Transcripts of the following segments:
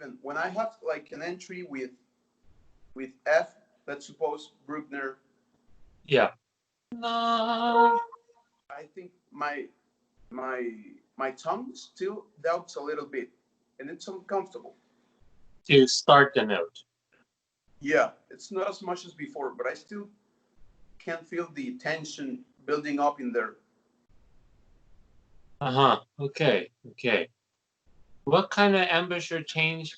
even when I have like an entry with F, let's suppose Bruckner. Yeah. No. I think my tongue still doubts a little bit, and it's uncomfortable. To start the note. Yeah, it's not as much as before, but I still can feel the tension building up in there. Okay. Okay. What kind of embouchure change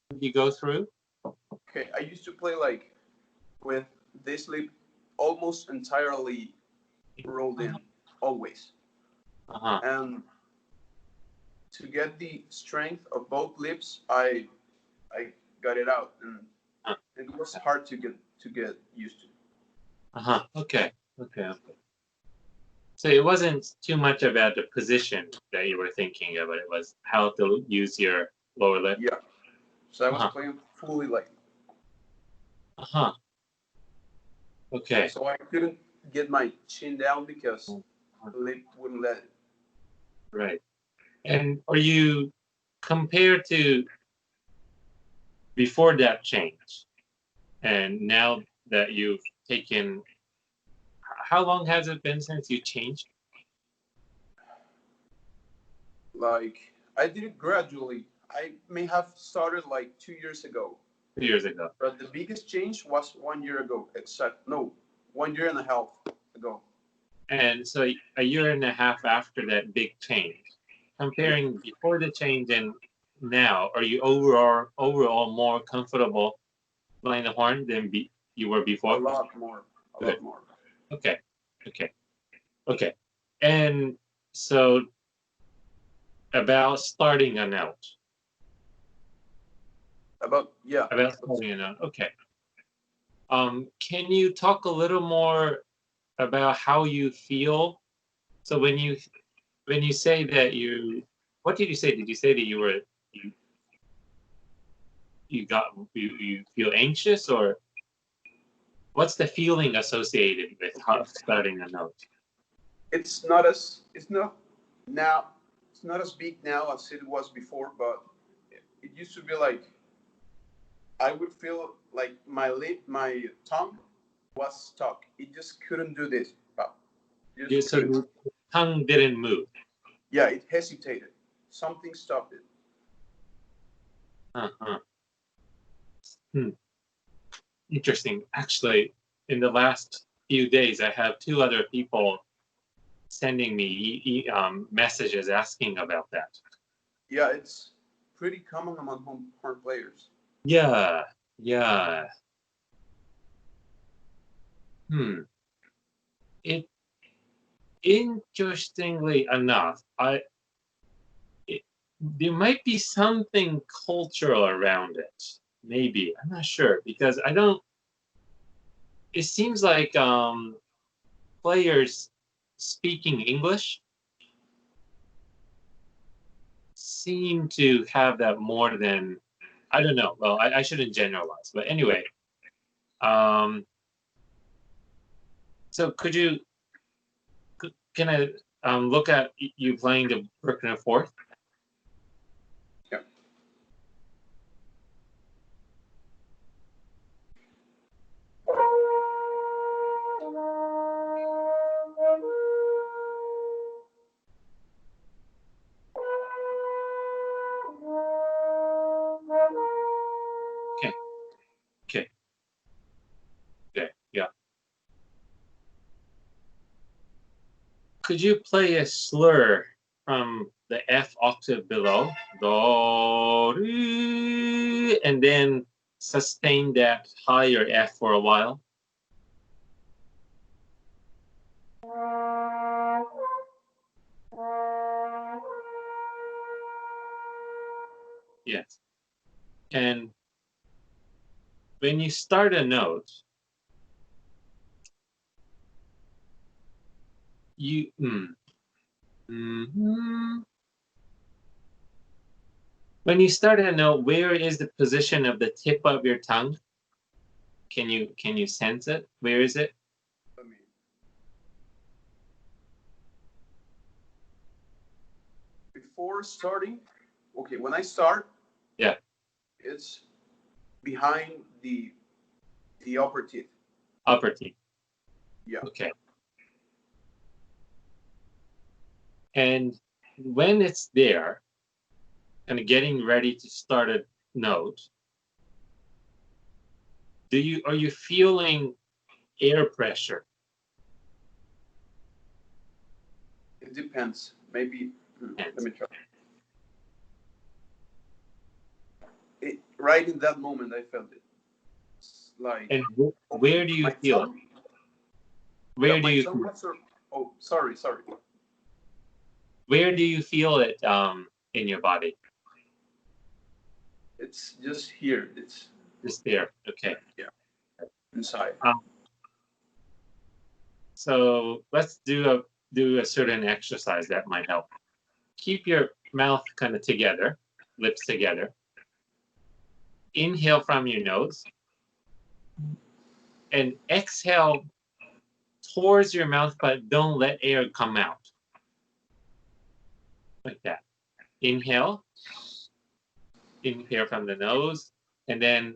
did you go through? Okay, I used to play like with this lip almost entirely rolled in, always. And to get the strength of both lips, I got it out, and it was hard to get used to. Okay. So it wasn't too much about the position that you were thinking of, but it was how to use your lower lip. Yeah. So I was playing fully like. Okay. So I couldn't get my chin down because the lip wouldn't let it. Right. And are you, compared to before that change, and now that you've taken, how long has it been since you changed? Like, I did it gradually. I may have started like 2 years ago. 2 years ago. But the biggest change was 1 year ago. 1 year and a half ago. And so a year and a half after that big change, comparing before the change and now, are you overall more comfortable playing the horn than you were before? A lot more. A lot more. Okay. And so about starting a note. About starting a note. Okay. Can you talk a little more about how you feel? So when you say that what did you say? Did you say that you feel anxious, or what's the feeling associated with starting a note? It's not as big now as it was before, but it used to be like I would feel like my tongue was stuck. It just couldn't do this. So the tongue didn't move. Yeah, it hesitated. Something stopped it. Interesting. Actually, in the last few days, I have 2 other people sending me messages asking about that. Yeah, it's pretty common among horn players. Yeah. It, interestingly enough, there might be something cultural around it. Maybe, I'm not sure, because it seems like players speaking English seem to have that more than, I don't know. Well, I shouldn't generalize, but anyway. So can I look at you playing the Bruckner fourth? Yeah. Okay. Yeah. Could you play a slur from the F octave below, do, re, and then sustain that higher F for a while? Yes. And when you start a note, when you start a note, where is the position of the tip of your tongue? Can you sense it? Where is it? Before starting, okay, when I start, yeah, It's behind the upper teeth. Upper teeth. Yeah. Okay. And when it's there, kind of getting ready to start a note, are you feeling air pressure? It depends. Maybe. Let me try. Right in that moment, I felt it. It's like. And where do you feel it? Where do you? Oh, sorry. Where do you feel it in your body? It's just here. It's just there. Okay. Yeah. Inside. So let's do a certain exercise that might help. Keep your mouth kind of together, lips together. Inhale from your nose and exhale towards your mouth, but don't let air come out. Like that. Inhale from the nose, and then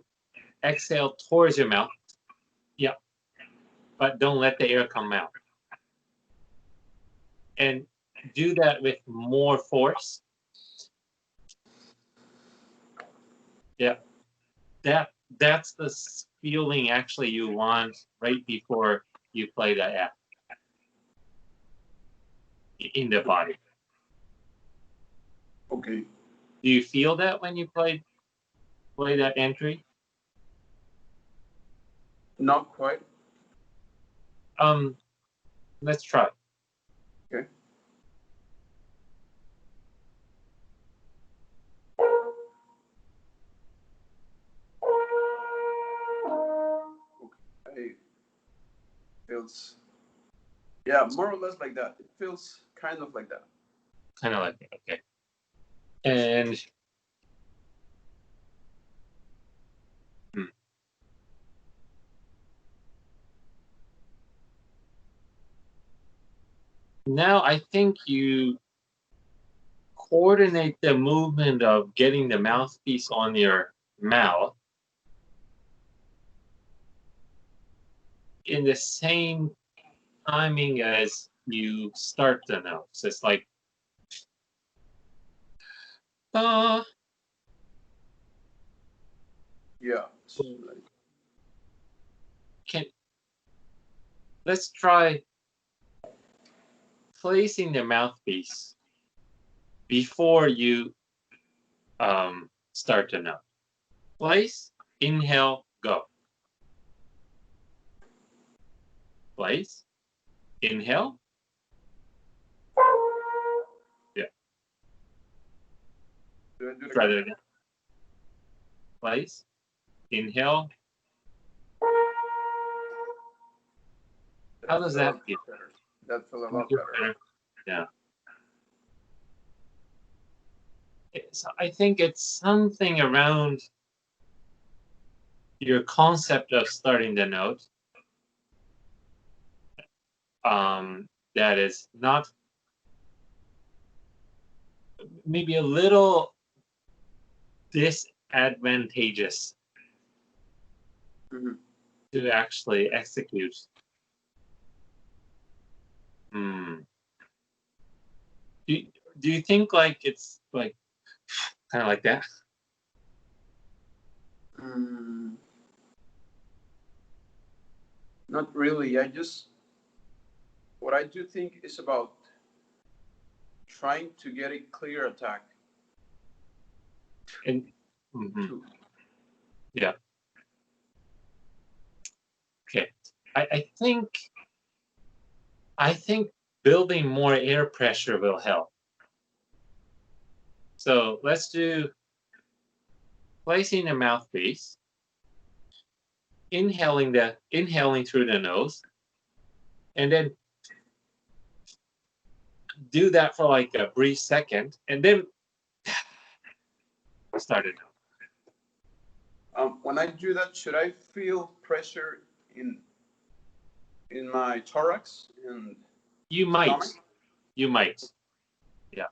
exhale towards your mouth. Yep. But don't let the air come out. And do that with more force. Yeah. That's the feeling actually you want right before you play that app in the body. Okay. Do you feel that when you play that entry? Not quite. Let's try. Okay. Okay. Feels. Yeah, more or less like that. It feels kind of like that. Kind of like that. Okay. And now I think you coordinate the movement of getting the mouthpiece on your mouth in the same timing as you start the note. So it's like Yeah. Let's try placing the mouthpiece before you start the note. Place, inhale, go. Place, inhale. Yeah. Try that again. Place, inhale. How does that feel? That feels a lot better. Yeah. So I think it's something around your concept of starting the note that is not maybe a little disadvantageous to actually execute. Do you think like it's like kind of like that? Not really. What I do think is about trying to get a clear attack. And yeah. Okay. I think building more air pressure will help. So let's do placing the mouthpiece, inhaling through the nose, and then do that for like a brief second, and then start it. When I do that, should I feel pressure in my thorax and you might stomach? You might, yeah.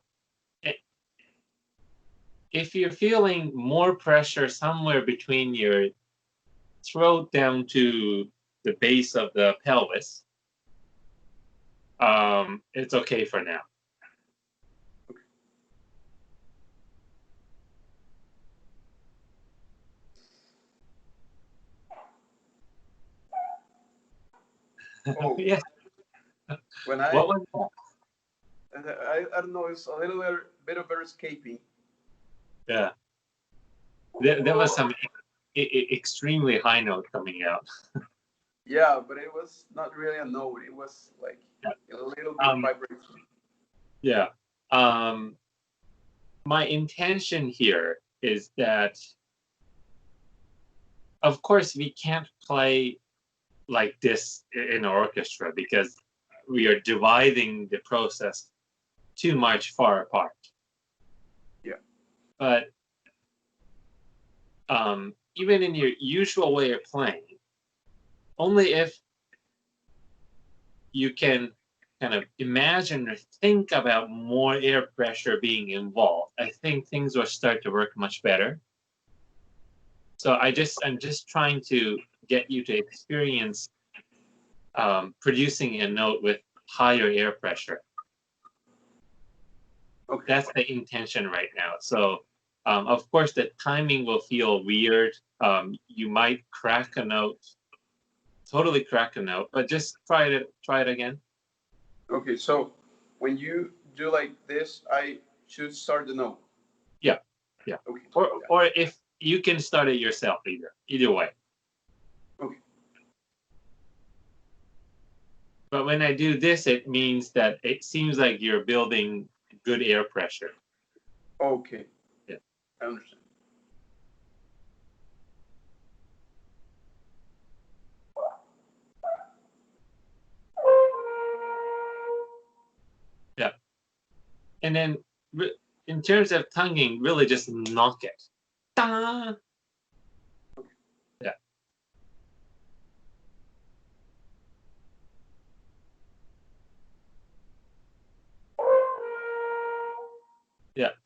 if you're feeling more pressure somewhere between your throat down to the base of the pelvis, it's okay for now. Oh, Yes. when What was that? I don't know, it's a little bit of escaping. Yeah. There was some extremely high note coming out. Yeah, but it was not really a note. It was like a little bit vibration. Yeah. My intention here is that, of course, we can't play like this in an orchestra because we are dividing the process too much far apart. Yeah. But even in your usual way of playing, only if you can kind of imagine or think about more air pressure being involved, I think things will start to work much better. So I'm just trying to get you to experience producing a note with higher air pressure. Okay. That's the intention right now. So of course the timing will feel weird. You might crack a note, totally crack a note, but just try it again. Okay, so when you do like this, I should start the note. Yeah. Okay. Or if you can start it yourself, either way. Okay. But when I do this, it means that it seems like you're building good air pressure. Okay. Yeah. I understand. Yeah. And then in terms of tonguing, really just knock it. Da!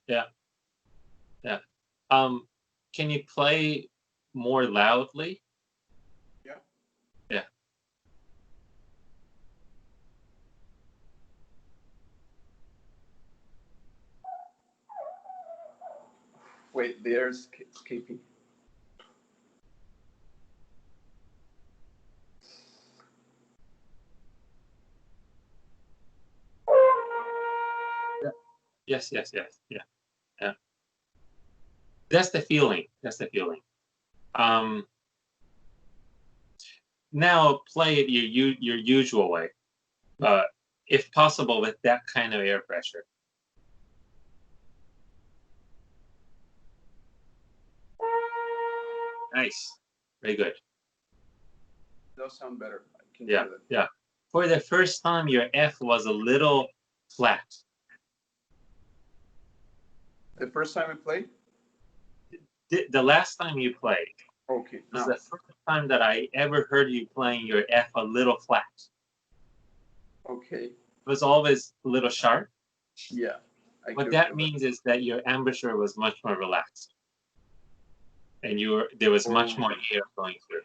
Yeah. Yeah. Can you play more loudly? Yeah. Yeah. Wait, there's escaping. Yes. Yeah. That's the feeling. Now play it your usual way, if possible, with that kind of air pressure. Nice, very good. Does sound better. I can Yeah, hear that. yeah. For the first time, your F was a little flat. The first time I played? The last time you played Okay. was Now. the first time that I ever heard you playing your F a little flat. Okay. It was always a little sharp. Yeah. What that means is that your embouchure was much more relaxed, and there was much more air going through.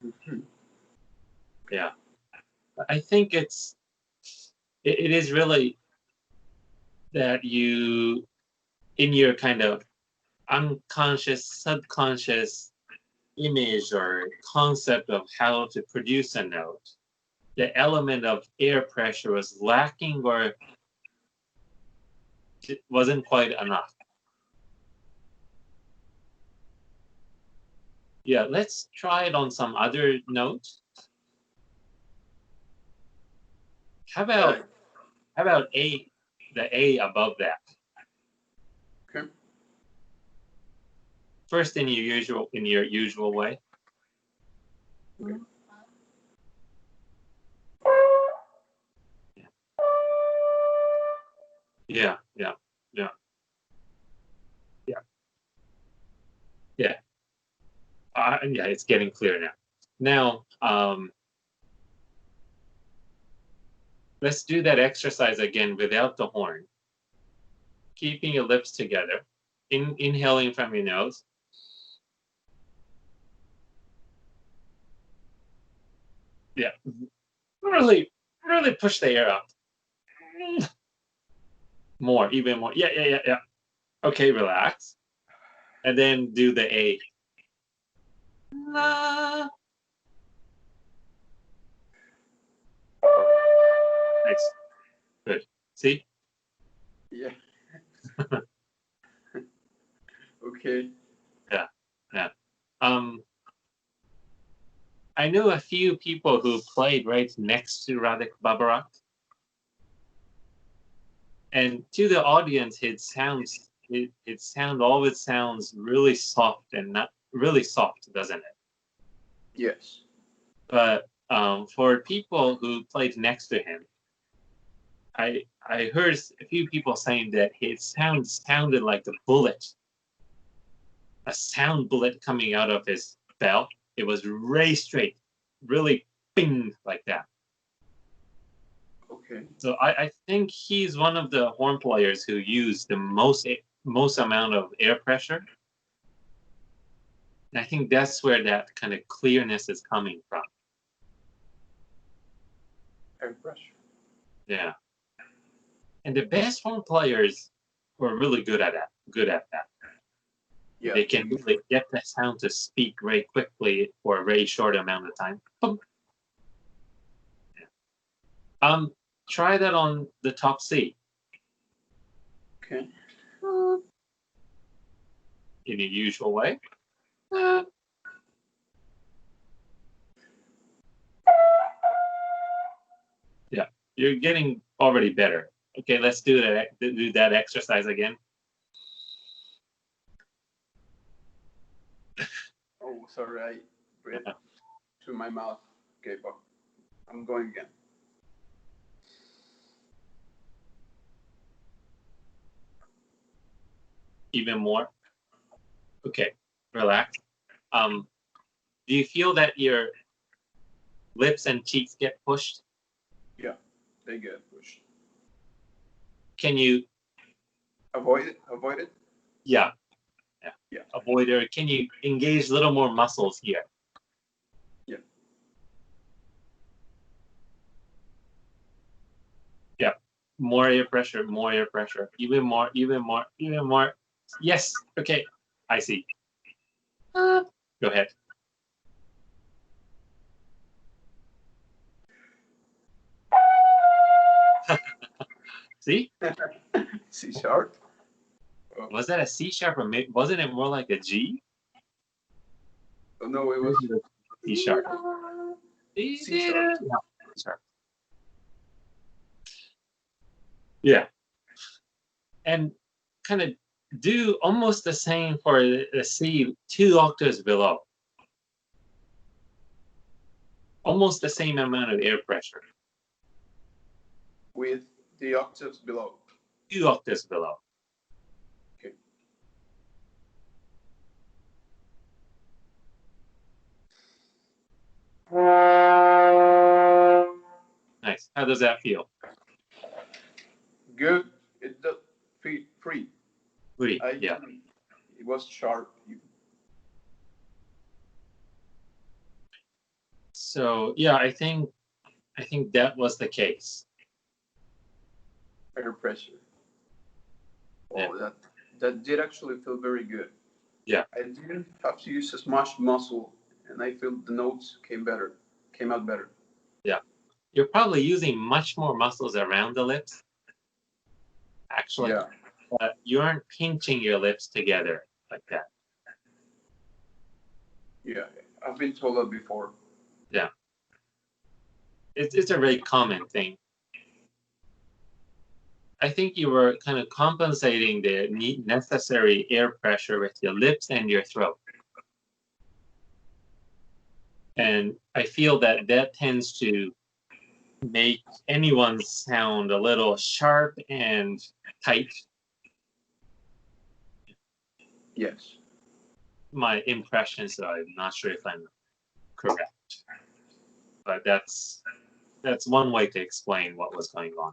Mm-hmm. Yeah, I think it is really that you, in your kind of unconscious, subconscious image or concept of how to produce a note, the element of air pressure was lacking or it wasn't quite enough. Yeah, let's try it on some other notes. How about A, the A above that? Okay. First in your usual way. Okay. Yeah. Yeah, it's getting clear now. Now, Let's do that exercise again without the horn. Keeping your lips together. Inhaling from your nose. Yeah. Really, really push the air out. More, even more. Yeah. Okay, relax. And then do the A. La. Nice. Good. See? Yeah. Okay. Yeah. I know a few people who played right next to Radek Babarak. And to the audience, it always sounds really soft and not really soft, doesn't it? Yes. But for people who played next to him, I heard a few people saying that his sound sounded like a sound bullet coming out of his bell. It was really straight, really bing like that. Okay. So I think he's one of the horn players who use the most amount of air pressure. And I think that's where that kind of clearness is coming from. Air pressure. Yeah. And the best horn players were really good at that. Yeah. They can really get the sound to speak very quickly for a very short amount of time. Boom. Yeah. Try that on the top C. Okay. In the usual way. Yeah, you're getting already better. Okay, let's do that exercise again. Oh, sorry, I breathed through my mouth. Okay, but I'm going again. Even more. Okay, relax. Do you feel that your lips and cheeks get pushed? Yeah, they get pushed. Can you? Avoid it. Yeah. Yeah. Avoid it. Can you engage a little more muscles here? Yeah. Yeah. More air pressure. Even more. Yes. Okay. I see. Go ahead. See? C sharp. Oh. Was that a C sharp or wasn't it more like a G? Oh, no, it was C sharp. C sharp. Sharp. Yeah. And kind of do almost the same for the C 2 octaves below. Almost the same amount of air pressure. With the octaves below. 2 octaves below. Okay. Nice. How does that feel? Good. It does feel free. Free. Yeah. It was sharp. So yeah, I think that was the case. Air pressure. Oh, Yeah. that did actually feel very good. Yeah. I didn't have to use as much muscle, and I feel the notes came out better. Yeah. You're probably using much more muscles around the lips. Actually. Yeah. But you aren't pinching your lips together like that. Yeah, I've been told that before. Yeah. It's a very common thing. I think you were kind of compensating the necessary air pressure with your lips and your throat. And I feel that tends to make anyone sound a little sharp and tight. Yes. My impression, so I'm not sure if I'm correct. But that's that's one way to explain what was going on.